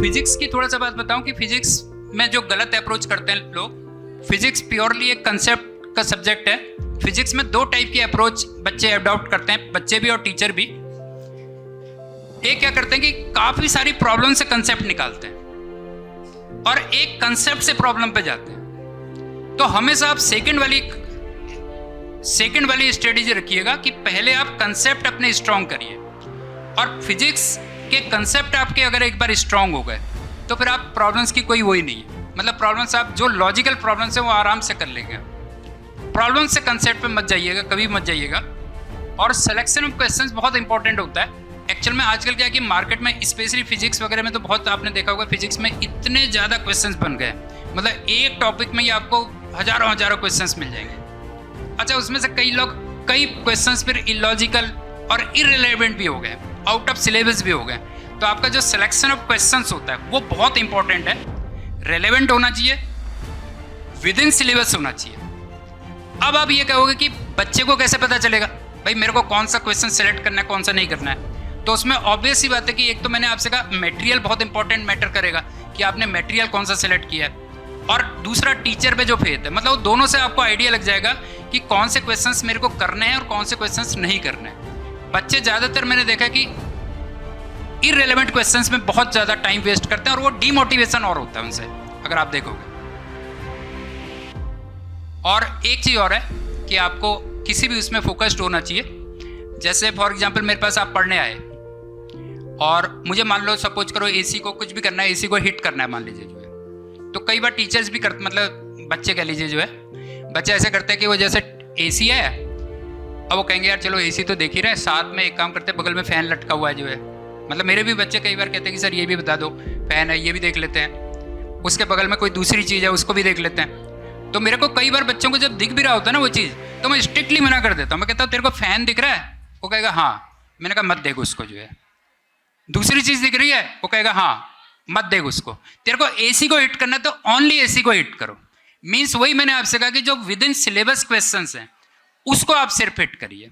Physics की थोड़ा सा बात बताऊं कि फिजिक्स में जो गलत अप्रोच करते हैं लोग, फिजिक्स प्योरली एक कंसेप्ट का सब्जेक्ट है। फिजिक्स में दो टाइप की अप्रोच बच्चे अडॉप्ट करते हैं, बच्चे भी और टीचर भी। एक क्या करते हैं कि काफी सारी प्रॉब्लम से कंसेप्ट निकालते हैं और एक कंसेप्ट से प्रॉब्लम पे जाते हैं। तो हमेशा आप सेकंड वाली स्ट्रेटेजी रखिएगा कि पहले आप कंसेप्ट अपने स्ट्रांग करिए, और फिजिक्स के कंसेप्ट आपके अगर एक बार स्ट्रांग हो गए तो फिर आप प्रॉब्लम्स की कोई वही नहीं है। मतलब प्रॉब्लम्स आप जो लॉजिकल प्रॉब्लम्स है वो आराम से कर लेंगे। प्रॉब्लम से कंसेप्ट पे मत जाइएगा, कभी मत जाइएगा। और सिलेक्शन ऑफ क्वेश्चंस बहुत इंपॉर्टेंट होता है। एक्चुअल में आजकल क्या है कि मार्केट में स्पेशली फिजिक्स वगैरह में तो बहुत आपने देखा होगा, फिजिक्स में इतने ज़्यादा क्वेश्चंस बन गए, मतलब एक टॉपिक में ही आपको हजारों क्वेश्चंस मिल जाएंगे। अच्छा, उसमें से कई क्वेश्चंस फिर इलॉजिकल और इररिलेवेंट भी हो गए, आउट ऑफ सिलेबस भी हो गए। तो आपका जो सिलेक्शन ऑफ क्वेश्चंस होता है वो बहुत इंपॉर्टेंट है। रेलेवेंट होना चाहिए, विद इन सिलेबस होना चाहिए। अब आप ये कहोगे कि बच्चे को कैसे पता चलेगा भाई मेरे को कौन सा क्वेश्चन सेलेक्ट करना है, कौन सा नहीं करना है। तो उसमें ऑब्वियस ही बात है कि एक तो मैंने आपसे कहा मटेरियल बहुत इंपॉर्टेंट मैटर करेगा कि आपने मटेरियल कौन सा सेलेक्ट किया है, और दूसरा टीचर पे जो फेथ है। मतलब दोनों से आपको आइडिया लग जाएगा कि कौन से क्वेश्चंस मेरे को करने हैं और कौन से क्वेश्चंस नहीं करने हैं। बच्चे ज़्यादातर मैंने देखा कि इररिलेवेंट क्वेश्चंस में बहुत ज़्यादा टाइम वेस्ट करते हैं और वो डीमोटिवेशन और होता है उनसे, अगर आप देखोगे। और एक चीज़ और है कि आपको किसी भी उसमें फोकस्ड होना चाहिए। जैसे फॉर एग्जांपल मेरे पास आप पढ़ने आए और मुझे मान लो सपोज करो एसी को कुछ भी करना है, एसी को हिट करना है मान लीजिए जो है। तो कई बार टीचर्स भी करते, मतलब बच्चे कह लीजिए जो है, बच्चे ऐसे करते हैं कि वो जैसे एसी है, अब वो कहेंगे यार चलो एसी तो देख ही रहे हैं, साथ में एक काम करते हैं बगल में फ़ैन लटका हुआ है जो है। मतलब मेरे भी बच्चे कई बार कहते हैं कि सर ये भी बता दो, फ़ैन है ये भी देख लेते हैं, उसके बगल में कोई दूसरी चीज़ है उसको भी देख लेते हैं। तो मेरे को कई बार बच्चों को जब दिख भी रहा होता है ना वो चीज़, तो मैं स्ट्रिक्टली मना कर देता हूँ। मैं कहता हूँ तेरे को फ़ैन दिख रहा है? वो कहेगा हाँ। मैंने कहा मत देख उसको जो है। दूसरी चीज़ दिख रही है? वो कहेगा हाँ, मत देख उसको। तेरे को एसी को हिट करना है तो ओनली एसी को हिट करो। मीन्स वही मैंने आपसे कहा कि जो विद इन सिलेबस क्वेश्चंस हैं उसको आप सिर्फ हिट करिए।